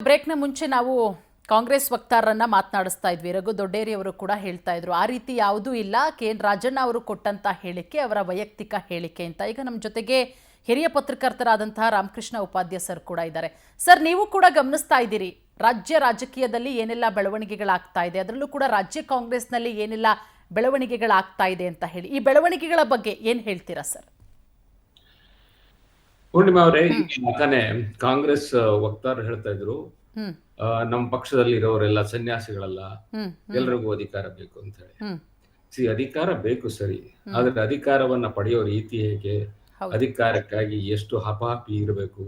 ಬ್ರೇಕ್ನ ಮುಂಚೆ ನಾವು ಕಾಂಗ್ರೆಸ್ ವಕ್ತಾರರನ್ನ ಮಾತನಾಡಿಸ್ತಾ ಇದ್ವಿ. ರಘು ದೊಡ್ಡೇರಿ ಅವರು ಕೂಡ ಹೇಳ್ತಾ ಇದ್ರು ಆ ರೀತಿ ಯಾವುದೂ ಇಲ್ಲ, ಕೆ.ಎನ್. ರಾಜಣ್ಣ ಅವರು ಕೊಟ್ಟಂತ ಹೇಳಿಕೆ ಅವರ ವೈಯಕ್ತಿಕ ಹೇಳಿಕೆ ಅಂತ. ಈಗ ನಮ್ಮ ಜೊತೆಗೆ ಹಿರಿಯ ಪತ್ರಕರ್ತರಾದಂತಹ ರಾಮಕೃಷ್ಣ ಉಪಾಧ್ಯಾಯ ಸರ್ ಕೂಡ ಇದ್ದಾರೆ. ಸರ್, ನೀವು ಕೂಡ ಗಮನಿಸ್ತಾ ಇದ್ದೀರಿ ರಾಜ್ಯ ರಾಜಕೀಯದಲ್ಲಿ ಏನೆಲ್ಲ ಬೆಳವಣಿಗೆಗಳಾಗ್ತಾ ಇದೆ, ಅದರಲ್ಲೂ ಕೂಡ ರಾಜ್ಯ ಕಾಂಗ್ರೆಸ್ನಲ್ಲಿ ಏನೆಲ್ಲ ಬೆಳವಣಿಗೆಗಳಾಗ್ತಾ ಇದೆ ಅಂತ ಹೇಳಿ. ಈ ಬೆಳವಣಿಗೆಗಳ ಬಗ್ಗೆ ಏನು ಹೇಳ್ತೀರಾ ಸರ್? ಪೂರ್ಣಿಮಾ ಅವರೇ, ತಾನೇ ಕಾಂಗ್ರೆಸ್ ವಕ್ತಾರರು ಹೇಳ್ತಾ ಇದ್ರು ನಮ್ಮ ಪಕ್ಷದಲ್ಲಿ ಇರೋರೆಲ್ಲ ಸನ್ಯಾಸಿಗಳಲ್ಲ, ಎಲ್ರಿಗೂ ಅಧಿಕಾರ ಬೇಕು ಅಂತ ಹೇಳಿ. ಅಧಿಕಾರ ಬೇಕು ಸರಿ, ಆದ್ರೆ ಅಧಿಕಾರವನ್ನ ಪಡೆಯೋ ರೀತಿ ಹೇಗೆ, ಅಧಿಕಾರಕ್ಕಾಗಿ ಎಷ್ಟು ಹಪಾಪಿ ಇರಬೇಕು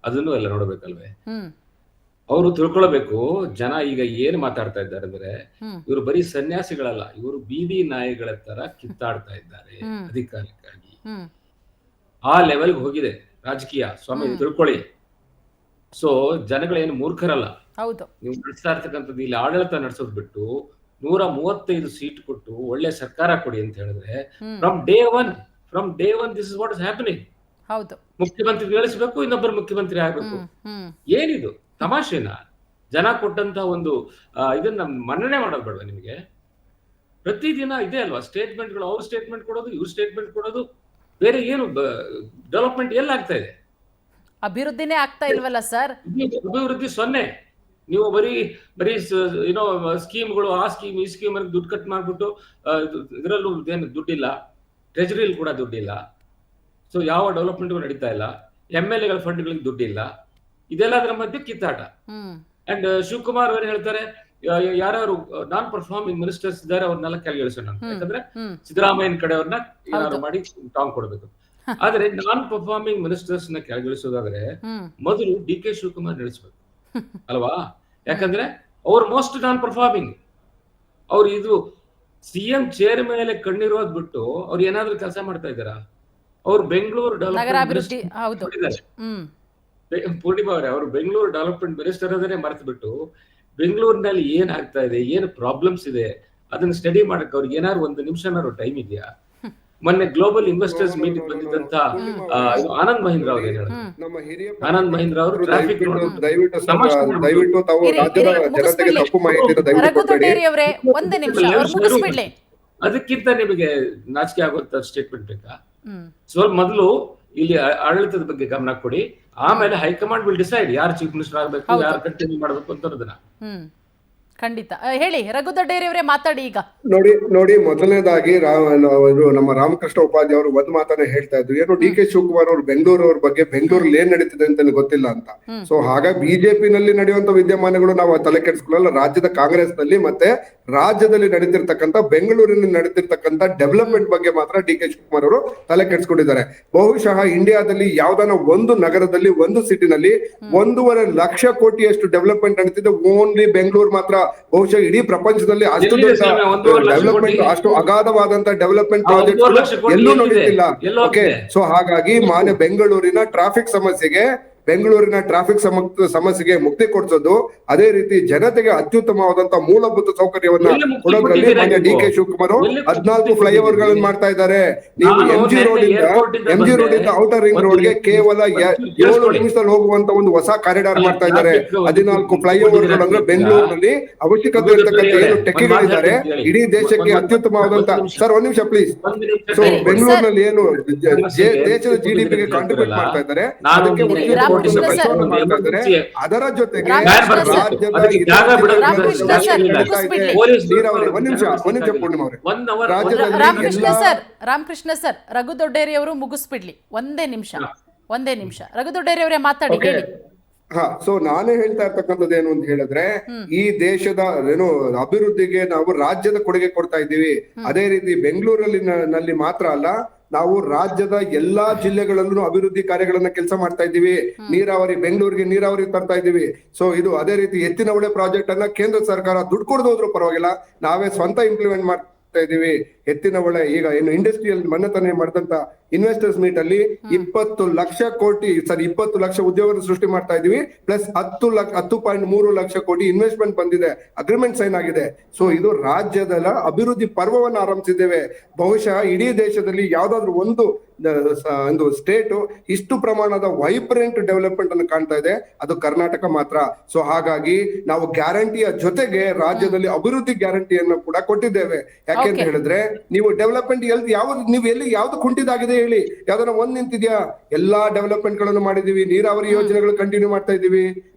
ಅದನ್ನು ಎಲ್ಲ ನೋಡ್ಬೇಕಲ್ವೇ. ಅವರು ತಿಳ್ಕೊಳ್ಬೇಕು ಜನ ಈಗ ಏನ್ ಮಾತಾಡ್ತಾ ಇದ್ದಾರೆ ಅಂದ್ರೆ, ಇವರು ಬರೀ ಸನ್ಯಾಸಿಗಳಲ್ಲ, ಇವರು ಬೀದಿ ನಾಯಿಗಳ ತರ ಕಿತ್ತಾಡ್ತಾ ಇದ್ದಾರೆ ಅಧಿಕಾರಕ್ಕಾಗಿ. ಆ ಲೆವೆಲ್ಗೆ ಹೋಗಿದೆ ರಾಜಕೀಯ, ಸ್ವಾಮಿ ತಿಳ್ಕೊಳ್ಳಿ. ಸೊ ಜನಗಳೇನು ಮೂರ್ಖರಲ್ಲ. ನೀವು ನಡೆಸ್ತಾ ಇರ್ತಕ್ಕಂಥದ್ದು ಇಲ್ಲಿ ಆಡಳಿತ ನಡೆಸೋದ್ ಬಿಟ್ಟು 135 ಸೀಟ್ ಕೊಟ್ಟು ಒಳ್ಳೆ ಸರ್ಕಾರ ಕೊಡಿ ಅಂತ ಹೇಳಿದ್ರೆ, from day one this is what is happening. ಮುಖ್ಯಮಂತ್ರಿ ಗಳಿಸಬೇಕು, ಇನ್ನೊಬ್ಬರು ಮುಖ್ಯಮಂತ್ರಿ ಆಗ್ಬೇಕು. ಏನಿದು ತಮಾಷೆನಾ? ಜನ ಕೊಟ್ಟಂತ ಒಂದು ಇದನ್ನ ಮನ್ನಣೆ ಮಾಡೋದು ಬೇಡವಾ ನಿಮಗೆ? ಪ್ರತಿದಿನ ಇದೆ ಅಲ್ವಾ ಸ್ಟೇಟ್ಮೆಂಟ್ಗಳು, ಅವ್ರ ಸ್ಟೇಟ್ಮೆಂಟ್ ಕೊಡೋದು, ಇವ್ರ ಸ್ಟೇಟ್ಮೆಂಟ್ ಕೊಡೋದು, ಬೇರೆ ಏನು ಡೆವಲಪ್ಮೆಂಟ್ ಎಲ್ಲ ಆಗ್ತಾ ಇದೆ? ಅಭಿವೃದ್ಧಿನೇ ಆಗ್ತಾ ಇಲ್ವಲ್ಲ ಸರ್. ಅಭಿವೃದ್ಧಿ 0. ನೀವು ಬರೀ ಏನೋ ಸ್ಕೀಮ್ಗಳು, ಆ ಸ್ಕೀಮ್ ಈ ಸ್ಕೀಮ್ ಅಲ್ಲಿ ದುಡ್ಡು ಕಟ್ ಮಾಡ್ಬಿಟ್ಟು ಇದರಲ್ಲೂ ಏನು ದುಡ್ಡಿಲ್ಲ, ಟ್ರೆಜರಿಯಲ್ಲಿ ಕೂಡ ದುಡ್ಡಿಲ್ಲ. ಸೊ ಯಾವ ಡೆವಲಪ್ಮೆಂಟ್ ನಡೀತಾ ಇಲ್ಲ, MLA ಗಳ ಫಂಡ್ಗಳಿಗೆ ದುಡ್ಡಿಲ್ಲ. ಇದೆಲ್ಲ ಅದರ ಮಧ್ಯೆ ಕಿತ್ತಾಟ. ಅಂಡ್ ಶಿವಕುಮಾರ್ ಅವರು ಹೇಳ್ತಾರೆ, ಯಾರು ನಾನ್ ಪರ್ಫಾರ್ಮಿಂಗ್ ಮಿನಿಸ್ಟರ್ಸ್ ಇದ್ದಾರೆ ಅವ್ರನ್ನೆಲ್ಲ ಕೆಳಗಿಳಿಸೋಣ ಅಂತ. ಯಾಕಂದ್ರೆ ಸಿದ್ದರಾಮಯ್ಯನ ಕಡೆಯವ್ರನ್ನ ಏನಾದ್ರು ಮಾಡಿ ಟಾಂಗ್ ಕೊಡ್ಬೇಕು. ಆದ್ರೆ ನಾನ್ ಪರ್ಫಾರ್ಮಿಂಗ್ ಮಿನಿಸ್ಟರ್ಸ್ ನ ಕೆಳಗಿಳಿಸೋದಾದ್ರೆ ಮೊದಲು DK ಶಿವಕುಮಾರ್ ನಿಲ್ಲಿಸ್ಬೇಕು ಅಲ್ವಾ? ಯಾಕಂದ್ರೆ ಅವ್ರು ಮೋಸ್ಟ್ ನಾನ್ ಪರ್ಫಾರ್ಮಿಂಗ್. ಅವ್ರು ಇದು CM ಚೇರ್ ಮೇಲೆ ಕಣ್ಣಿರೋದ್ ಬಿಟ್ಟು ಅವ್ರು ಏನಾದ್ರು ಕೆಲಸ ಮಾಡ್ತಾ ಇದ್ದಾರಾ? ಅವ್ರು ಬೆಂಗಳೂರು ಪೂರ್ಣಿಮಾ ಅವರೇ, ಅವರು ಬೆಂಗಳೂರು ಡೆವಲಪ್ಮೆಂಟ್ ಮಿನಿಸ್ಟರ್ ಅದನ್ನೇ ಮರೆತು ಬಿಟ್ಟು ಬೆಂಗಳೂರಿನಲ್ಲಿ ಏನ್ ಆಗ್ತಾ ಇದೆ, ಏನು ಪ್ರಾಬ್ಲಮ್ಸ್ ಇದೆ ಅದನ್ನ ಸ್ಟಡಿ ಮಾಡಕ್ಕೆ ಅವ್ರಿಗೆ ಏನಾದ್ರು ಒಂದು ನಿಮಿಷನಾದ್ರು ಟೈಮ್ ಇದೆಯಾ? ಮೊನ್ನೆ ಗ್ಲೋಬಲ್ ಇನ್ವೆಸ್ಟರ್ಸ್ ಮೀಟಿಂಗ್ ಬಂದಿದ್ದಂತ ಆನಂದ್ ಮಹೀಂದ್ರ ಅವರು ಏನ್ ಹೇಳಿದ್ರು? ಆನಂದ್ ಮಹೀಂದ್ರ ಅವರು ಟ್ರಾಫಿಕ್ ಅದಕ್ಕಿಂತ ನಿಮಗೆ ನಾಚಿಕೆ ಆಗುವಂತ ಸ್ಟೇಟ್ಮೆಂಟ್ ಬೇಕಾ? ಸ್ವಲ್ಪ ಮೊದಲು ಇಲ್ಲಿ ಆಡಳಿತದ ಬಗ್ಗೆ ಗಮನ ಕೊಡಿ, ಆಮೇಲೆ ಹೈಕಮಾಂಡ್ ವಿಲ್ ಡಿಸೈಡ್ ಯಾರು ಚೀಫ್ ಮಿನಿಸ್ಟರ್ ಆಗಬೇಕು, ಯಾರು ಕಂಟಿನ್ಯೂ ಮಾಡಬೇಕು ಅಂತ. ಖಂಡಿತ ಹೇಳಿ ರಘು ದೊಡ್ಡೇರಿ ಅವರೇ, ಮಾತಾಡಿ ಈಗ. ನೋಡಿ ಮೊದಲನೇದಾಗಿ ನಮ್ಮ ರಾಮಕೃಷ್ಣ ಉಪಾಧ್ಯಾಯ ಅವರು ಒಂದು ಮಾತನ್ನ ಹೇಳ್ತಾ ಇದ್ರು, ಏನು DK ಶಿವಕುಮಾರ್ ಅವರು ಬೆಂಗಳೂರವ್ರ ಬಗ್ಗೆ ಬೆಂಗಳೂರಲ್ಲಿ ಏನ್ ನಡೀತಿದೆ ಅಂತ ಗೊತ್ತಿಲ್ಲ ಅಂತ. ಸೊ ಹಾಗಾಗಿ ಬಿಜೆಪಿನಲ್ಲಿ ನಡೆಯುವಂತ ವಿದ್ಯಮಾನಗಳು ನಾವು ತಲೆ ಕೆಡಿಸ್ಕೊಳ್ಳಲ್ಲ. ರಾಜ್ಯದ ಕಾಂಗ್ರೆಸ್ ನಲ್ಲಿ ಮತ್ತೆ ರಾಜ್ಯದಲ್ಲಿ ನಡೀತಿರ್ತಕ್ಕಂಥ ಬೆಂಗಳೂರಿನಲ್ಲಿ ನಡೀತಿರ್ತಕ್ಕಂಥ ಡೆವಲಪ್ಮೆಂಟ್ ಬಗ್ಗೆ ಮಾತ್ರ DK ಶಿವಕುಮಾರ್ ಅವರು ತಲೆ ಕೆಡಿಸ್ಕೊಂಡಿದ್ದಾರೆ. ಬಹುಶಃ ಇಂಡಿಯಾದಲ್ಲಿ ಯಾವ್ದಾನ ಒಂದು ನಗರದಲ್ಲಿ, ಒಂದು ಸಿಟಿನಲ್ಲಿ 1.5 ಲಕ್ಷ ಕೋಟಿಯಷ್ಟು ಡೆವಲಪ್ಮೆಂಟ್ ನಡೀತಿದೆ ಓನ್ಲಿ ಬೆಂಗಳೂರು ಮಾತ್ರ. ಬಹುಶಃ ಇಡೀ ಪ್ರಪಂಚದಲ್ಲಿ ಅಷ್ಟು ಡೆವಲಪ್ಮೆಂಟ್, ಅಷ್ಟು ಅಗಾಧವಾದಂತ ಡೆವಲಪ್ಮೆಂಟ್ ಪ್ರಾಜೆಕ್ಟ್ ಎಲ್ಲೂ ನೋಡಿಲ್ಲ. ಓಕೆ, ಸೊ ಹಾಗಾಗಿ ಮಾನ್ಯ ಬೆಂಗಳೂರಿನ ಟ್ರಾಫಿಕ್ ಸಮಸ್ಯೆಗೆ ಮುಕ್ತಿ ಕೊಡಿಸೋದು, ಅದೇ ರೀತಿ ಜನತೆಗೆ ಅತ್ಯುತ್ತಮವಾದಂತಹ ಮೂಲಭೂತ ಸೌಕರ್ಯವನ್ನ ಕೊಡೋದ್ರಲ್ಲಿ ಮಾನ್ಯ DK ಶಿವಕುಮಾರ್ 14 ಫ್ಲೈಓವರ್ ಗಳನ್ನು ಮಾಡ್ತಾ ಇದ್ದಾರೆ. ನೀವು MG ರೋಡ್ ಇಂದ ಔಟರ್ ರಿಂಗ್ ರೋಡ್ ಗೆ ಕೇವಲ 7 ನಿಮಿಷದಲ್ಲಿ ಹೋಗುವಂತ ಒಂದು ಹೊಸ ಕಾರಿಡಾರ್ ಮಾಡ್ತಾ ಇದ್ದಾರೆ. 14 ಫ್ಲೈಓವರ್ ಗಳು ಅಂದ್ರೆ ಬೆಂಗಳೂರಿನಲ್ಲಿ ಅವಶ್ಯಕತೆ ಇರತಕ್ಕಂಥ ಏನು ಟೆಕ್ಕಿಗಳಿದ್ದಾರೆ ಇಡೀ ದೇಶಕ್ಕೆ ಅತ್ಯುತ್ತಮವಾದಂತ. ಸರ್ ಒಂದ್ ನಿಮಿಷ ಪ್ಲೀಸ್. ಸೊ ಬೆಂಗಳೂರಿನಲ್ಲಿ ಏನು ದೇಶದ GDP ಗೆ ಕಾಂಟ್ರಿಬ್ಯೂಟ್ ಮಾಡ್ತಾ ಇದ್ದಾರೆ, ಅದಕ್ಕೆ ಅದರ ಜೊತೆಗೆ ರಾಮಕೃಷ್ಣ ಸರ್, ರಘು ದೊಡ್ಡೇರಿ ಅವರು ಮುಗಿಸ್ಬಿಡ್ಲಿ. ಒಂದೇ ನಿಮಿಷ ರಘು ದೊಡ್ಡೇರಿ ಅವರೇ ಮಾತಾಡಿ, ಹೇಳಿ. ಸೊ ನಾನೇ ಹೇಳ್ತಾ ಇರ್ತಕ್ಕಂಥದ್ದು ಏನು ಅಂತ ಹೇಳಿದ್ರೆ, ಈ ದೇಶದ ಏನು ಅಭಿವೃದ್ಧಿಗೆ ನಾವು ರಾಜ್ಯದ ಕೊಡುಗೆ ಕೊಡ್ತಾ ಇದ್ದೀವಿ. ಅದೇ ರೀತಿ ಬೆಂಗಳೂರಲ್ಲಿ ಮಾತ್ರ ಅಲ್ಲ, ನಾವು ರಾಜ್ಯದ ಎಲ್ಲಾ ಜಿಲ್ಲೆಗಳಲ್ಲೂ ಅಭಿವೃದ್ಧಿ ಕಾರ್ಯಗಳನ್ನ ಕೆಲಸ ಮಾಡ್ತಾ ಇದ್ದೀವಿ. ನೀರಾವರಿ, ಬೆಂಗಳೂರಿಗೆ ನೀರಾವರಿ ತರ್ತಾ ಇದ್ದೀವಿ. ಸೊ ಇದು ಅದೇ ರೀತಿ ಎತ್ತಿನ ಹೊಳೆ ಪ್ರಾಜೆಕ್ಟ್ ಅನ್ನ ಕೇಂದ್ರ ಸರ್ಕಾರ ದುಡ್ಡು ಕೊಡದು ಹೋದ್ರೂ ಪರವಾಗಿಲ್ಲ, ನಾವೇ ಸ್ವಂತ ಇಂಪ್ಲಿಮೆಂಟ್ ಮಾಡ್ತಾ ಇದೀವಿ. ಎತ್ತಿನ ಹೊಳೆ ಈಗ ಏನು ಇಂಡಸ್ಟ್ರಿಯಲ್ ಮನ್ನತನೆ ಮಾಡಿದಂತ ಇನ್ವೆಸ್ಟರ್ಸ್ ಮೀಟ್ ಅಲ್ಲಿ 20 ಲಕ್ಷ ಉದ್ಯೋಗ ಸೃಷ್ಟಿ ಮಾಡ್ತಾ ಇದೀವಿ, ಪ್ಲಸ್ 10.3 ಲಕ್ಷ ಕೋಟಿ ಇನ್ವೆಸ್ಟ್ಮೆಂಟ್ ಬಂದಿದೆ, ಅಗ್ರಿಮೆಂಟ್ ಸೈನ್ ಆಗಿದೆ. ಸೊ ಇದು ರಾಜ್ಯದ ಅಭಿವೃದ್ಧಿ ಪರ್ವವನ್ನು ಆರಂಭಿಸಿದ್ದೇವೆ. ಬಹುಶಃ ಇಡೀ ದೇಶದಲ್ಲಿ ಯಾವ್ದಾದ್ರು ಒಂದು ಸ್ಟೇಟ್ ಇಷ್ಟು ಪ್ರಮಾಣದ ವೈಬ್ರೆಂಟ್ ಡೆವಲಪ್ಮೆಂಟ್ ಅನ್ನು ಕಾಣ್ತಾ ಇದೆ, ಅದು ಕರ್ನಾಟಕ ಮಾತ್ರ. ಸೊ ಹಾಗಾಗಿ ನಾವು ಗ್ಯಾರಂಟಿಯ ಜೊತೆಗೆ ರಾಜ್ಯದಲ್ಲಿ ಅಭಿವೃದ್ಧಿ ಗ್ಯಾರಂಟಿಯನ್ನು ಕೂಡ ಕೊಟ್ಟಿದ್ದೇವೆ. ಯಾಕೆಂತ ಹೇಳಿದ್ರೆ ನೀವು ಡೆವಲಪ್ಮೆಂಟ್ ಯಾವ್ದು ಕುಂಠಿತಾಗಿದೆ ಹೇಳಿ, ಯಾವ್ದಾರ ಒಂದ್ ನಿಂತಿದ್ಯಾ? ಎಲ್ಲಾ ಡೆವಲಪ್ಮೆಂಟ್ ಗಳನ್ನು ಮಾಡಿದೀವಿ. ನೀರಾವರಿ ಯೋಜನೆಗಳು ಕಂಟಿನ್ಯೂ ಮಾಡ್ತಾ ಇದೀವಿ,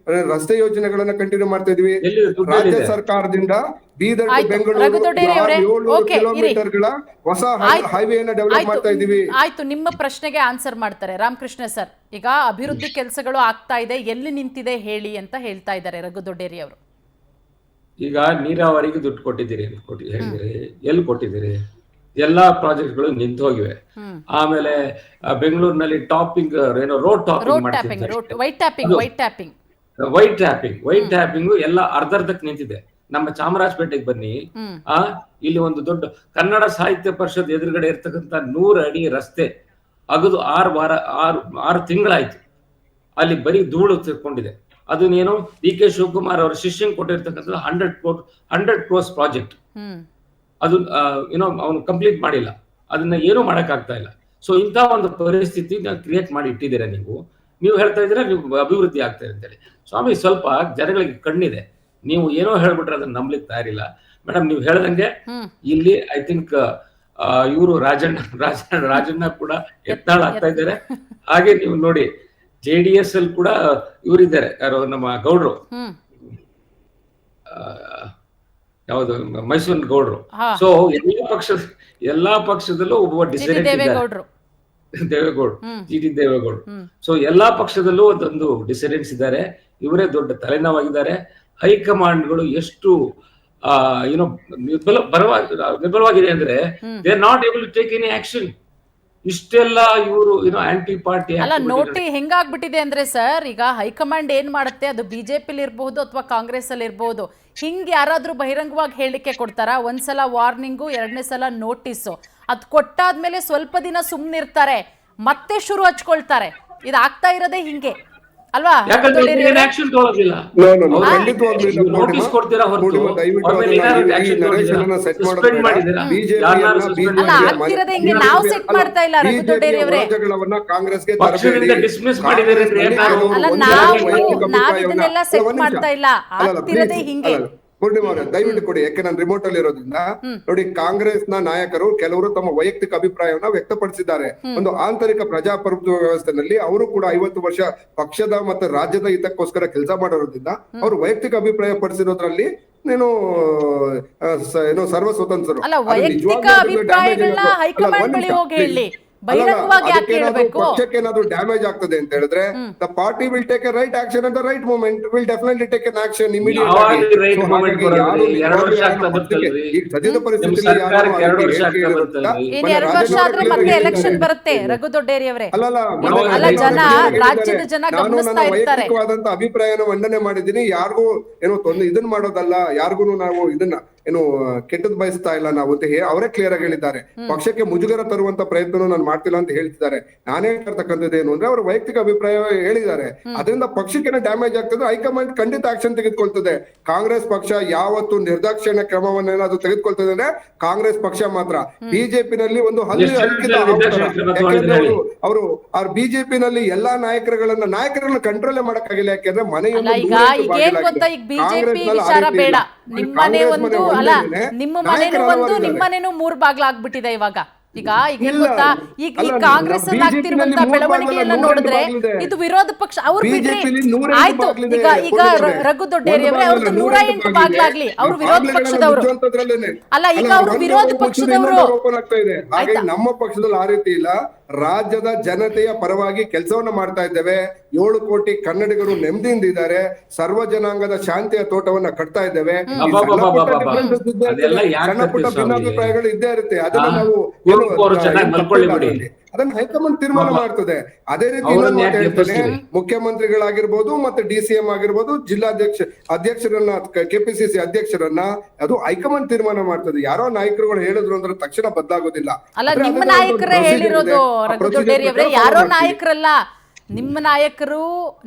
ರಸ್ತೆ ಯೋಜನೆಗಳನ್ನ ಕಂಟಿನ್ಯೂ ಮಾಡ್ತಾ ಇದೀವಿ. ರಾಜ್ಯ ಸರ್ಕಾರದಿಂದ ಬೀದರ್ ಟು ಬೆಂಗಳೂರು 700 ಕಿಲೋಮೀಟರ್ಗಳ ಹೊಸ ಹೈವೇನ ಡೆವಲಪ್ ಮಾಡ್ತಾ ಇದೀವಿ. ಆಯ್ತು, ನಿಮ್ಮ ಪ್ರಶ್ನೆಗೆ ಆನ್ಸರ್ ಮಾಡ್ತಾರೆ ರಾಮಕೃಷ್ಣ ಸರ್. ಈಗ ಅಭಿವೃದ್ಧಿ ಕೆಲಸಗಳು ಆಗ್ತಾ ಇದೆ, ಎಲ್ಲಿ ನಿಂತಿದೆ ಹೇಳಿ ಅಂತ ಹೇಳ್ತಾ ಇದ್ದಾರೆ ರಘು ದೊಡ್ಡೇರಿ ಅವರು. ಈಗ ನೀರಾವರಿಗೆ ದುಡ್ಡು ಕೊಟ್ಟಿದ್ದೀರಿ ಹೇಳಿದಿರಿ, ಎಲ್ಲಿ ಕೊಟ್ಟಿದ್ದೀರಿ? ಎಲ್ಲಾ ಪ್ರಾಜೆಕ್ಟ್ಗಳು ನಿಂತು ಹೋಗಿವೆ. ಆಮೇಲೆ ಬೆಂಗಳೂರಿನಲ್ಲಿ ಟಾಪಿಂಗ್ ಏನೋ ರೋಡ್ ಟಾಪಿಂಗ್ ವೈಟ್ ಟ್ಯಾಪಿಂಗ್ ಎಲ್ಲ ಅರ್ಧಕ್ಕೆ ನಿಂತಿದೆ. ನಮ್ಮ ಚಾಮರಾಜಪೇಟೆಗೆ ಬನ್ನಿ, ಇಲ್ಲಿ ಒಂದು ದೊಡ್ಡ ಕನ್ನಡ ಸಾಹಿತ್ಯ ಪರಿಷತ್ ಎದುರುಗಡೆ ಇರ್ತಕ್ಕಂಥ 100 ಅಡಿ ರಸ್ತೆ ಅಗದು 6 ತಿಂಗಳಾಯ್ತು. ಅಲ್ಲಿ ಬರೀ ಧೂಳು ತಿರ್ಕೊಂಡಿದೆ. ಅದನ್ನೇನು DK ಶಿವಕುಮಾರ್ ಅವರ ಶಿಷ್ಯಂಗ್ ಕೊಟ್ಟಿರ್ತಕ್ಕಂಥದ್ದು 100 crores ಪ್ರಾಜೆಕ್ಟ್. ಅದು ಅವನು ಕಂಪ್ಲೀಟ್ ಮಾಡಿಲ್ಲ, ಅದನ್ನ ಏನು ಮಾಡಕ್ ಆಗ್ತಾ ಇಲ್ಲ. ಸೊ ಇಂಥ ಒಂದು ಪರಿಸ್ಥಿತಿ ಕ್ರಿಯೇಟ್ ಮಾಡಿ ಇಟ್ಟಿದ್ದೀರಾ ನೀವು ಹೇಳ್ತಾ ಇದ್ದೀರಾ ನೀವು ಅಭಿವೃದ್ಧಿ ಆಗ್ತಾ ಇದೆ ಅಂತೇಳಿ. ಸ್ವಾಮಿ, ಸ್ವಲ್ಪ ಜನಗಳಿಗೆ ಕಣ್ಣಿದೆ, ನೀವು ಏನೋ ಹೇಳ್ಬಿಟ್ರೆ ಅದನ್ನ ನಂಬ್ಲಿಕ್ಕೆ ತಯಾರಿಲ್ಲ. ಮೇಡಮ್, ನೀವು ಹೇಳ್ದಂಗೆ ಇಲ್ಲಿ ಐ ಥಿಂಕ್ ಇವರು ರಾಜಣ್ಣ ಕೂಡ ಯತ್ನಾಳ್ ಆಗ್ತಾ ಇದ್ದಾರೆ. ಹಾಗೆ ನೀವು ನೋಡಿ JDS ಅಲ್ಲಿ ಕೂಡ ಇವರಿದ್ದಾರೆ, ಯಾರು ನಮ್ಮ ಗೌಡ್ರು, ಯಾವುದು ಮೈಸೂರಿನ ಗೌಡ್ರು. ಸೊ ಎಲ್ಲಾ ಪಕ್ಷದಲ್ಲೂ ಒಬ್ಬ ಡಿಸೈಡೆಂಟ್ ದೇವೇಗೌಡ್ರು, GT ದೇವೇಗೌಡ್ರು. ಸೊ ಎಲ್ಲಾ ಪಕ್ಷದಲ್ಲೂ ಒಂದೊಂದು ಡಿಸೈಡೆಂಟ್ಸ್ ಇದ್ದಾರೆ. ಇವರೇ ದೊಡ್ಡ ತಲೆನೋವಾಗಿದ್ದಾರೆ. ಹೈಕಮಾಂಡ್ಗಳು ಎಷ್ಟು ನಿರ್ಬಲವಾಗಿದೆ ಅಂದ್ರೆ they are not able to take any action. ಇಷ್ಟೆಲ್ಲ ಇವರು ಆಂಟಿ ಪಾರ್ಟಿ ಅಲ್ಲ, ನೋಟಿ ಹೆಂಗಾಗ್ಬಿಟ್ಟಿದೆ ಅಂದ್ರೆ ಸರ್, ಈಗ ಹೈಕಮಾಂಡ್ ಏನ್ ಮಾಡುತ್ತೆ, ಅದು ಬಿಜೆಪಿಲಿ ಇರಬಹುದು ಅಥವಾ ಕಾಂಗ್ರೆಸ್ ಅಲ್ಲಿ ಇರಬಹುದು, ಹಿಂಗ್ ಯಾರಾದ್ರೂ ಬಹಿರಂಗವಾಗಿ ಹೇಳಿಕೆ ಕೊಡ್ತಾರ? ಒಂದ್ಸಲ ವಾರ್ನಿಂಗು, 2ನೇ ಸಲ ನೋಟಿಸು, ಅದ್ ಕೊಟ್ಟಾದ್ಮೇಲೆ ಸ್ವಲ್ಪ ದಿನ ಸುಮ್ನಿರ್ತಾರೆ, ಮತ್ತೆ ಶುರು ಹಚ್ಕೊಳ್ತಾರೆ. ಇದಾಗ್ತಾ ಇರೋದೇ ಹಿಂಗೆ ಅಲ್ವಾ? ನಾವು ಸೆಟ್ ಮಾಡ್ತಾ ಇಲ್ಲ ರಘು ದೊಡ್ಡೇರಿ ಅವರೇ. ನಾವು ಇದನ್ನೆಲ್ಲ ಸೆಟ್ ಮಾಡ್ತಾ ಇಲ್ಲ, ಆಗ್ತಿರೋದೇ ಹಿಂಗೆ. ಪೂರ್ಣಿಮಾ ಅವರೇ ದಯವಿಟ್ಟು ಕೊಡಿ, ಯಾಕೆ ನಾನು ರಿಮೋಟ್ ಅಲ್ಲಿ ಇರೋದ್ರಿಂದ. ನೋಡಿ, ಕಾಂಗ್ರೆಸ್ ನ ನಾಯಕರು ಕೆಲವರು ತಮ್ಮ ವೈಯಕ್ತಿಕ ಅಭಿಪ್ರಾಯವನ್ನ ವ್ಯಕ್ತಪಡಿಸಿದ್ದಾರೆ. ಒಂದು ಆಂತರಿಕ ಪ್ರಜಾಪ್ರಭುತ್ವ ವ್ಯವಸ್ಥೆಯಲ್ಲಿ ಅವರು ಕೂಡ 50 ವರ್ಷ ಪಕ್ಷದ ಮತ್ತು ರಾಜ್ಯದ ಹಿತಕ್ಕೋಸ್ಕರ ಕೆಲಸ ಮಾಡಿರೋದ್ರಿಂದ ಅವರು ವೈಯಕ್ತಿಕ ಅಭಿಪ್ರಾಯ ಪಡಿಸಿರೋದ್ರಲ್ಲಿ ಏನು ಸರ್ವ ಸ್ವತಂತ್ರರು. ಪಕ್ಷಕ್ಕೆ ಏನಾದ್ರು ಡ್ಯಾಮೇಜ್ ಆಗ್ತದೆ ಅಂತ ಹೇಳಿದ್ರೆ the party will take a right action at the right moment, will definitely take an action immediate ಆಗಿ. ಸದ್ಯದ ಪರಿಸ್ಥಿತಿಯಲ್ಲಿ ಎಲೆಕ್ಷನ್ ಬರುತ್ತೆ ರಘು ದೊಡ್ಡೇರಿ ಅವರೇ. ನಾನು ವೈಯಕ್ತಿಕವಾದಂತ ಅಭಿಪ್ರಾಯನ ಮಂಡನೆ ಮಾಡಿದ್ದೀನಿ. ಯಾರಿಗೂ ಏನೋ ಇದನ್ನ ಮಾಡೋದಲ್ಲ, ಯಾರಿಗೂ ನಾವು ಇದನ್ನ ಏನು ಕೆಟ್ಟದ್ ಬಯಸ್ತಾ ಇಲ್ಲ ನಾವು ಅಂತ ಅವರೇ ಕ್ಲಿಯರ್ ಆಗಿ ಹೇಳಿದ್ದಾರೆ. ಪಕ್ಷಕ್ಕೆ ಮುಜುಗರ ತರುವಂತ ಪ್ರಯತ್ನ ನಾನು ಮಾಡ್ತಿಲ್ಲ ಅಂತ ಹೇಳ್ತಿದ್ದಾರೆ. ನಾನೇ ಹೇಳ್ತಕ್ಕಂಥದ್ದು ಏನು ಅಂದ್ರೆ ಅವರು ವೈಯಕ್ತಿಕ ಅಭಿಪ್ರಾಯ ಹೇಳಿದ್ದಾರೆ. ಅದರಿಂದ ಪಕ್ಷಕ್ಕೆ ಡ್ಯಾಮೇಜ್ ಆಗ್ತದೆ, ಹೈಕಮಾಂಡ್ ಖಂಡಿತ ಆಕ್ಷನ್ ತೆಗೆದುಕೊಳ್ತದೆ. ಕಾಂಗ್ರೆಸ್ ಪಕ್ಷ ಯಾವತ್ತು ನಿರ್ದಾಕ್ಷಿಣ್ಯ ಕ್ರಮವನ್ನೇನಾದ್ರು ತೆಗೆದುಕೊಳ್ತದೆ ಅಂದ್ರೆ ಕಾಂಗ್ರೆಸ್ ಪಕ್ಷ ಮಾತ್ರ. ಬಿಜೆಪಿನಲ್ಲಿ ಒಂದು ಅವರು ಬಿಜೆಪಿನಲ್ಲಿ ಎಲ್ಲಾ ನಾಯಕರನ್ನ ಕಂಟ್ರೋಲ್ ಮಾಡಕ್ಕಾಗಿಲ್ಲ. ಯಾಕೆಂದ್ರೆ ನಿಮ್ಮನೇನು 3 ಬಾಗ್ಲಾಗ್ಬಿಟ್ಟಿದೆ ಇವಾಗ. ಈಗ ಗೊತ್ತಾ, ಈಗ ಈ ಕಾಂಗ್ರೆಸ್ ಆಗ್ತಿರುವಂತ ಬೆಳವಣಿಗೆಯನ್ನ ನೋಡಿದ್ರೆ ಇದು ವಿರೋಧ ಪಕ್ಷ ಅವ್ರು ಬಿಡ್ರಿ ಆಯ್ತು. ಈಗ ರಘು ದೊಡ್ಡೇರಿ ಅವರೇ, ಅವ್ರದ್ದು 108 ಬಾಗ್ಲಾಗ್ಲಿ, ಅವ್ರು ವಿರೋಧ ಪಕ್ಷದವರು ಅಲ್ಲ, ಈಗ ಅವರು ವಿರೋಧ ಪಕ್ಷದವರು. ನಮ್ಮ ಪಕ್ಷದಲ್ಲಿ ಆ ರೀತಿ ಇಲ್ಲ. ರಾಜ್ಯದ ಜನತೆಯ ಪರವಾಗಿ ಕೆಲಸವನ್ನ ಮಾಡ್ತಾ ಇದ್ದೇವೆ. 7 ಕೋಟಿ ಕನ್ನಡಿಗರು ನೆಮ್ಮದಿಯಿಂದ ಇದ್ದಾರೆ. ಸರ್ವ ಜನಾಂಗದ ಶಾಂತಿಯ ತೋಟವನ್ನ ಕಟ್ತಾ ಇದ್ದೇವೆ. ಸಣ್ಣ ಪುಟ್ಟ ಭಿನ್ನಾಭಿಪ್ರಾಯಗಳು ಇದ್ದೇ ಇರುತ್ತೆ, ಅದನ್ನ ನಾವು ಅದನ್ನ ಹೈಕಮಾಂಡ್ ತೀರ್ಮಾನ ಮಾಡ್ತದೆ. ಅದೇ ರೀತಿ ಅವ್ರನ್ನ ಇನ್ನೊಂದು ಮಾತು ಯಾಕೆ ಹೇಳ್ತೇನೆ, ಎಬ್ಬಿಸ್ತೀರಿ? ಮುಖ್ಯಮಂತ್ರಿಗಳಾಗಿರ್ಬೋದು ಮತ್ತೆ DCM ಆಗಿರ್ಬೋದು, ಅಧ್ಯಕ್ಷರನ್ನ KPCC ಅಧ್ಯಕ್ಷರನ್ನ ಅದು ಹೈಕಮಾಂಡ್ ತೀರ್ಮಾನ ಮಾಡ್ತದೆ. ಯಾರೋ ನಾಯಕರುಗಳು ಹೇಳಿದ್ರು ಅಂದ್ರೆ ತಕ್ಷಣ ಬದಲಾಗೋದಿಲ್ಲ. ಅಲ್ಲ, ಆದ್ರೆ ನಿಮ್ಮ ಅದನ್ನ ಒಂದು ನಾಯಕರೇ procedure ಹೇಳಿರೋದು ಇದೆ. ಆ ರಘು procedure ದೊಡ್ಡೇರಿ ಅವರೇ, ಪ್ರಕಾರ ಯಾರೋ follow ಮಾಡ್ತೀವಿ. ನಾಯಕರಲ್ಲ, ನಿಮ್ಮ ನಾಯಕರು,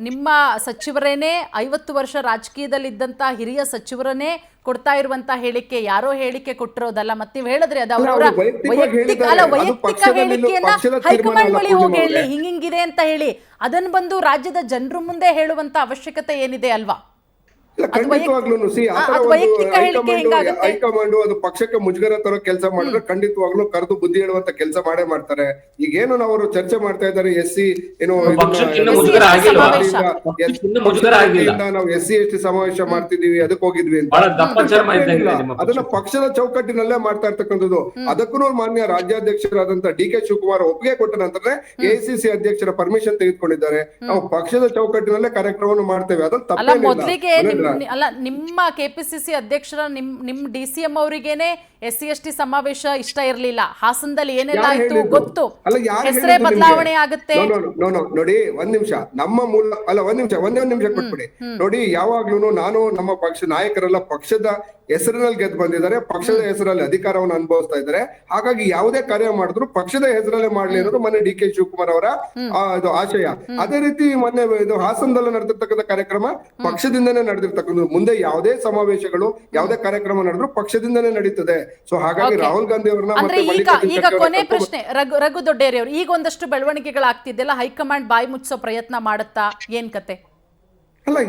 ನಿಮ್ಮ ಸಚಿವರೇನೆ, 50 ವರ್ಷ ರಾಜಕೀಯದಲ್ಲಿದ್ದಂತ ಹಿರಿಯ ಸಚಿವರನ್ನೇ ಕೊಡ್ತಾ ಇರುವಂತ ಹೇಳಿಕೆ, ಯಾರೋ ಹೇಳಿಕೆ ಕೊಟ್ಟಿರೋದಲ್ಲ. ಮತ್ತೆ ನೀವು ಹೇಳಿದ್ರಿ ಅದು ಅವರವರ ಅವ್ರು ವೈಯಕ್ತಿಕವಾಗಿ ಹೇಳಿದ್ದಾರೆ. ಅದು ವೈಯಕ್ತಿಕ ಪಕ್ಷದ ಹೇಳಿಕೆಯನ್ನ ಪಕ್ಷದ ತೀರ್ಮಾನ ಹೈಕಮಾಂಡ್ ಅಲ್ಲ ಬಳಿ ಹೋಗಿ ಪೂರ್ಣಿಮಾ ಹೇಳಿ, ಅವರೇ. ಹಿಂಗಿದೆ ಅಂತ ಹೇಳಿ ಅದನ್ನ ಬಂದು ರಾಜ್ಯದ ಜನರ ಮುಂದೆ ಹೇಳುವಂತ ಅವಶ್ಯಕತೆ ಏನಿದೆ ಅಲ್ವಾ? ಇಲ್ಲ, ಖಂಡಿತವಾಗ್ಲೂ ಅದು ವೈಯಕ್ತಿಕ ಹೇಳಿಕೆ ಹೆಂಗಾಗುತ್ತೆ? ಹೈಕಮಾಂಡ್ ಅದು ಪಕ್ಷಕ್ಕೆ ಮುಜುಗರ ತರೋ ಕೆಲಸ ಮಾಡಿದ್ರೆ ಖಂಡಿತವಾಗ್ಲೂ ಕರೆದು ಬುದ್ಧಿ ಹೇಳುವಂತ ಕೆಲಸ ಮಾಡೇ ಮಾಡ್ತಾರೆ. ಈಗೇನು ನಾವು ಚರ್ಚೆ ಮಾಡ್ತಾ ಇದ್ದಾರೆ SC ಏನು ಪಕ್ಷಕ್ಕೆ ಇನ್ನೂ ಮುಜುಗರ ಆಗಿಲ್ವಾ? ಇನ್ನೂ ಮುಜುಗರ ಆಗಿಲ್ಲ. ನಾವು SC ST ಸಮಾವೇಶ ಮಾಡ್ತಿದೀವಿ, ಅದಕ್ಕೆ ಹೋಗಿದ್ವಿ ಅಂತ. ಬಹಳ ದಪ್ಪ ಚರ್ಮ ಇದ್ದಂಗಿದೆ ನಿಮ್ಮ ಪಕ್ಷ. ಅದನ್ನ ಪಕ್ಷದ ಚೌಕಟ್ಟಿನಲ್ಲೇ ಮಾಡ್ತಾ ಇರ್ತಕ್ಕಂಥದ್ದು. ಅದಕ್ಕೂ ಮಾನ್ಯ ರಾಜ್ಯಾಧ್ಯಕ್ಷರಾದಂತ DK ಶಿವಕುಮಾರ್ ಒಪ್ಪಿಗೆ ಕೊಟ್ಟ ನಂತರ ACC ಅಧ್ಯಕ್ಷರ ಪರ್ಮಿಷನ್ ತೆಗೆದುಕೊಂಡಿದ್ದಾರೆ. ನಾವು ಪಕ್ಷದ ಚೌಕಟ್ಟಿನಲ್ಲೇ ಕಾರ್ಯಕ್ರಮವನ್ನು ಮಾಡ್ತೇವೆ, ಅದ್ರಲ್ಲಿ ಅಲ್ಲ, ಮೊದಲಿಗೆ ತಪ್ಪೇನಿಲ್ಲ. ಅಲ್ಲ, ನಿಮ್ಮ KPCC ಅಧ್ಯಕ್ಷರ ನಿಮ್ DCM ಅವರಿಗೇನೆ SC ST ಸಮಾವೇಶ ಇಷ್ಟ ಇರ್ಲಿಲ್ಲ. ಹಾಸನದಲ್ಲಿ ಏನೆಲ್ಲ ಯಾರು ಆಯ್ತು ಹೇಳಿದ್ದು? ಗೊತ್ತು, ಅಲ್ಲ, ಯಾರು ಹೆಸರೇ ಹೇಳಿದ್ದು ಬದಲಾವಣೆ ನಿಮ್ಗೆ? ಆಗುತ್ತೆ. ನೋಡಿ, ಒಂದ್ ನಿಮಿಷ, ನಮ್ಮ ಮೂಲ ಅಲ್ಲ, ಒಂದೇ ನಿಮಿಷ ಕೊಟ್ಬಿಡಿ. ನೋಡಿ, ಯಾವಾಗ್ಲೂ ನಾನು ನಮ್ಮ ಪಕ್ಷ ನಾಯಕರೆಲ್ಲ ಪಕ್ಷದ ಹೆಸರಿನಲ್ಲಿ ಗೆದ್ದು ಬಂದಿದ್ದಾರೆ, ಪಕ್ಷದ ಹೆಸರಲ್ಲಿ ಅಧಿಕಾರವನ್ನು ಅನುಭವಿಸ್ತಾ ಇದ್ದಾರೆ. ಹಾಗಾಗಿ ಯಾವುದೇ ಕಾರ್ಯ ಮಾಡಿದ್ರು ಪಕ್ಷದ ಹೆಸರಲ್ಲೇ ಮಾಡ್ಲಿ ಅನ್ನೋದು ಮೊನ್ನೆ DK ಶಿವಕುಮಾರ್ ಅವರ ಇದು ಆಶಯ. ಅದೇ ರೀತಿ ಮೊನ್ನೆ ಇದು ಹಾಸನದಲ್ಲಿ ನಡೆದಿರ್ತಕ್ಕಂಥ ಕಾರ್ಯಕ್ರಮ ಪಕ್ಷದಿಂದನೇ ನಡೆದಿರ್ತಕ್ಕಂಥ. ಮುಂದೆ ಯಾವುದೇ ಸಮಾವೇಶಗಳು, ಯಾವುದೇ ಕಾರ್ಯಕ್ರಮ ನಡೆದ್ರು ಪಕ್ಷದಿಂದನೇ ನಡೀತದೆ. ಸೊ ಹಾಗಾಗಿ ರಾಹುಲ್ ಗಾಂಧಿ ಅವರನ್ನ ಅಂದ್ರೆ ಮತ್ತೆ ಈಗ ಮಲ್ಲಿಕಾರ್ಜುನ ಕೊನೆ ಖರ್ಗೆ ಪ್ರಶ್ನೆ, ರಘು ದೊಡ್ಡೇರಿ ಅವರು, ಈಗ ಒಂದಷ್ಟು ಬೆಳವಣಿಗೆಗಳಾಗ್ತಿದ್ದೆಲ್ಲ, ಹೈಕಮಾಂಡ್ ಬಾಯಿ ಮುಚ್ಚೋ ಪ್ರಯತ್ನ ಮಾಡುತ್ತಾ, ಏನ್ ಕತೆ? ಅಲ್ಲ,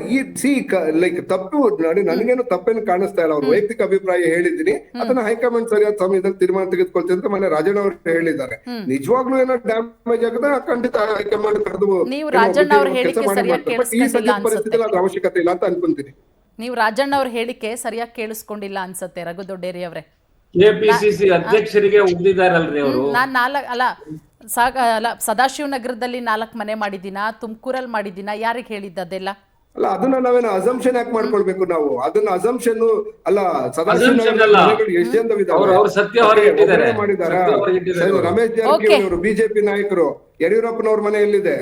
ಲೈಕ್ ತಪ್ಪು ನೋಡಿ, ನನಗೇನು ತಪ್ಪೇನು ಕಾಣಿಸ್ತಾ ಇಲ್ಲ. ಅವ್ರ ವೈಯಕ್ತಿಕ ಅಭಿಪ್ರಾಯ ಹೇಳಿದ್ದೀನಿ, ಅದನ್ನ ಹೈಕಮಾಂಡ್ ಸರಿಯಾದ ಸಮಯದಲ್ಲಿ ತೀರ್ಮಾನ ತೆಗೆದುಕೊಳ್ತೀನಿ ಅಂತ ಮೊನ್ನೆ ರಾಜಣ್ಣ ಅವರು ಹೇಳಿದ್ದಾರೆ. ನಿಜವಾಗ್ಲೂ ಏನೋ ಡ್ಯಾಮೇಜ್ ಆಗಿದೆ, ಖಂಡಿತ ಹೈಕಮಾಂಡ್ ಕರೆದು ನೀವು ರಾಜಣ್ಣ ಅವ್ರ ಹೇಳಿಕೆ ಸರಿಯಾಗಿ ಈ ಸದ್ಯ ಪರಿಸ್ಥಿತಿಯಲ್ಲಿ ಅದ್ರ ಅವಶ್ಯಕತೆ ಇಲ್ಲ ಅಂತ ಅನ್ಕೊಂತೀನಿ. ನೀವು ರಾಜಣ್ಣ ಅವ್ರ ಹೇಳಿಕೆ ಸರಿಯಾಗಿ ಕೇಳಿಸ್ಕೊಂಡಿಲ್ಲ ಅನ್ಸತ್ತೆ ರಘು ದೊಡ್ಡೇರಿ ಅವರೇ. KPCC ಅಧ್ಯಕ್ಷರಿಗೆ ಉಗ್ದಿದಾರಲ್ರಿ ಅವರು. ಅಲ್ಲ, ಸದಾಶಿವನಗರದಲ್ಲಿ 4 ಮನೆ ಮಾಡಿದ್ದೀನ, ತುಮಕೂರಲ್ಲಿ ಮಾಡಿದ್ದೀನ, ಯಾರಿಗೆ ಹೇಳಿದ್ದೆಲ್ಲ? ಅಲ್ಲ, ಅದನ್ನ ನಾವೇನು ಅಸಂಪ್ಷನ್ ಯಾಕೆ ಮಾಡ್ಕೊಳ್ಬೇಕು ನಾವು? ಅದನ್ನ ಅಸಂಪ್ಷನ್ ಅಲ್ಲ, Assumption ಅಲ್ಲ. ಎಷ್ಟು ಜನ ಅವ್ರು ಸತ್ಯ ಹೊರಗೆ ಇಟ್ಟಿದ್ದಾರೆ. ಮಾಡಿದಾರ. ಸತ್ಯ ಹೊರಗೆ ಇಟ್ಟಿದ್ದಾರೆ. ರಮೇಶ್ ಜಾರಕಿಹೊಳಿ ಅವರು BJP ನಾಯಕರು, ಯಡಿಯೂರಪ್ಪನವ್ರ ಮನೆ ಎಲ್ಲಿದೆ?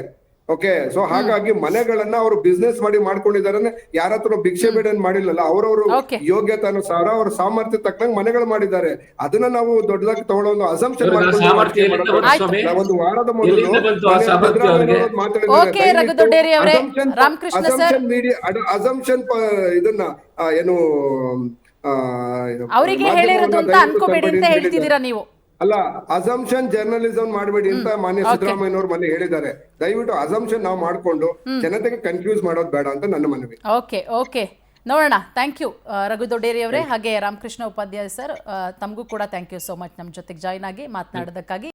ಓಕೆ, ಸೊ ಹಾಗಾಗಿ ಮನೆಗಳನ್ನ ಅವರು ಬಿಸ್ನೆಸ್ ಮಾಡಿ ಮಾಡ್ಕೊಂಡಿದ್ದಾರೆ. ಯಾರ ಹತ್ರ ಭಿಕ್ಷೆ ಬೇಡ ಮಾಡಿಲ್ಲಲ್ಲ, ಅವರವರು Okay. ಯೋಗ್ಯತೆ ಅನುಸಾರ ಅವ್ರ ಸಾಮರ್ಥ್ಯ ತಕ್ಕಂಗೆ ಮನೆಗಳು ಮಾಡಿದ್ದಾರೆ. ಅದನ್ನ ನಾವು ದೊಡ್ಡದಾಗಿ ತಗೊಳ್ಳೋ ಒಂದು ಅಸಂಪ್ಷನ್ ಇವ್ರಿಗೆ ಸಾಮರ್ಥ್ಯ ಎಲ್ಲಿಂದ ಬಂತು ಸ್ವಾಮಿ? ಒಂದು ವಾರದ ಮೊದಲು ಎಲ್ಲಿಂದ ಬಂತು ಆ ಸಾಮರ್ಥ್ಯ ಅವ್ರಿಗೆ? ಓಕೆ, ರಘು ದೊಡ್ಡೇರಿ ಅವರೇ, ರಾಮಕೃಷ್ಣ ಸರ್, ಅಸಂಪ್ಷನ್ ಇದನ್ನ ಏನು ಅವರಿಗೆ ಹೇಳಿರೋದು ಅಂತ ಅನ್ಕೋಬೇಡಿ ಅಂತ ಹೇಳ್ತಿದ್ದೀರಾ ನೀವು? ಅಲ್ಲ, ಅಸಂಪ್ಷನ್ ಜರ್ನಲಿಸಂ ಮಾಡಬೇಡಿ ಅಂತ ಮಾನ್ಯ ಸಿದ್ದರಾಮಯ್ಯನವರು ಮೊನ್ನೆ ಹೇಳಿದ್ದಾರೆ. ದಯವಿಟ್ಟು ಅಸಂಪ್ಷನ್ ನಾವು ಮಾಡ್ಕೊಂಡು ಜನತೆಗೆ ಕನ್ಫ್ಯೂಸ್ ಮಾಡೋದು ಬೇಡ ಅಂತ ನನ್ನ ಮನವಿ. ಓಕೆ, ನೋಡೋಣ. ಥ್ಯಾಂಕ್ ಯು ರಘು ದೊಡ್ಡೇರಿ ಅವರೇ, ಹಾಗೆ ರಾಮಕೃಷ್ಣ ಉಪಾಧ್ಯಾಯ ಸರ್, ತಮಗೂ ಕೂಡ ಥ್ಯಾಂಕ್ ಯು ಸೋ ಮಚ್ ನಮ್ಮ ಜೊತೆಗೆ ಜಾಯ್ನ್ ಆಗಿ ಮಾತನಾಡೋದಕ್ಕಾಗಿ.